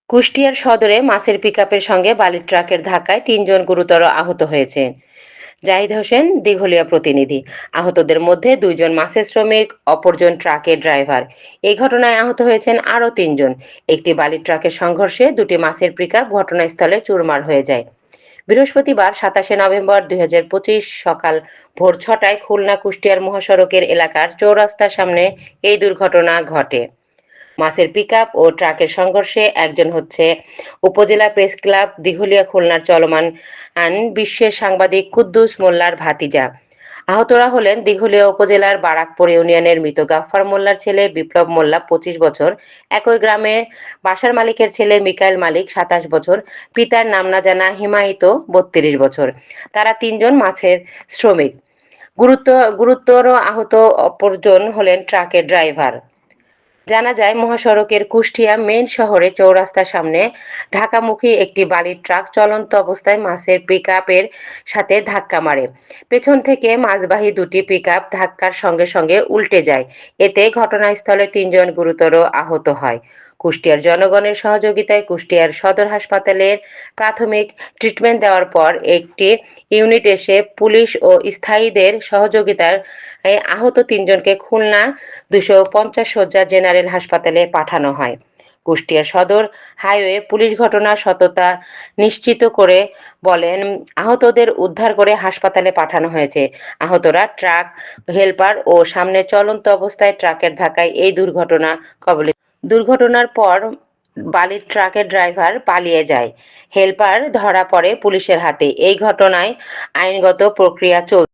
কুষ্টিয়ার সদরে মাছের পিকআপের সঙ্গে বালির ট্রাকের ধাক্কায় ৩ জন গুরুতর আহত হয়েছেন। জাহিদ হোসেন, দিঘলিয়া প্রতিনিধি। আহতদের মধ্যে ২ জন মাছের শ্রমিক, অপরজন ট্রাকের ড্রাইভার। এই ঘটনায় আহত হয়েছেন আরও ৩ জন। একটি বালির ট্রাকের সংঘর্ষে দুটি মাছের পিকআপ ঘটনাস্থলে চুরমার হয়ে যায়। বৃহস্পতিবার ২৭শে নভেম্বর ২০২৫ সকাল ভোর ৬টায় খুলনা কুষ্টিয়ার মহাসড়কের এলাকার চৌরাস্তার সামনে এই দুর্ঘটনা ঘটে। মাছের পিকআপ ও ট্রাকের সংঘর্ষে একজন হচ্ছে উপজেলা প্রেস ক্লাব দিঘলিয়া খুলনার চলমান বিশ্বের সাংবাদিক কুদ্দুস মোল্লার ভাতিজা। আহতরা হলেন দিঘলিয়া উপজেলার বারাকপুর ইউনিয়নের মৃত গাফফার মোল্লার ছেলে বিপ্লব মোল্লা ২৫ বছর, একই গ্রামে বাসার মালিকের ছেলে মিকাইল মালিক ২৭ বছর, পিতার নাম না জানা হিমায়িত ৩২ বছর। তারা ৩ জন মাছের শ্রমিক। গুরুতর আহত অপরজন হলেন ট্রাকের ড্রাইভার। জানা যায়, মহাসড়কের কুষ্টিয়া মেইন শহরে চৌরাস্তার সামনে ঢাকামুখী একটি বালির ট্রাক চলন্ত অবস্থায় মাছের পিকআপের সাথে ধাক্কা মারে। পেছন থেকে মাছবাহী দুটি পিকআপ ধাক্কার সঙ্গে সঙ্গে উল্টে যায়। এতে ঘটনাস্থলে ৩ জন গুরুতর আহত হয়। কুষ্টিয়ার জনগণের সহযোগিতায় কুষ্টিয়ার সদর হাসপাতালের প্রাথমিক ট্রিটমেন্ট দেওয়ার পর একটি ইউনিট এসে পুলিশ ও স্থায়ীদের সহযোগিতায় আহত ৩ জনকে খুলনা ২৫০ শয্যা জেনারেল হাসপাতালে পাঠানো হয়। কুষ্টিয়া সদর হাইওয়ে পুলিশ ঘটনার সত্যতা নিশ্চিত করে বলেন, আহতদের উদ্ধার করে হাসপাতালে পাঠানো হয়েছে। আহতরা ট্রাক হেলপার ও সামনে চলন্ত অবস্থায় ট্রাকের ধাক্কায় এই দুর্ঘটনা কবলিত। দুর্ঘটনার পর বালির ট্রাকের ড্রাইভার পালিয়ে যায়। হেলপার ধরা পড়ে পুলিশের হাতে। এই ঘটনায় আইনগত প্রক্রিয়া চলছে।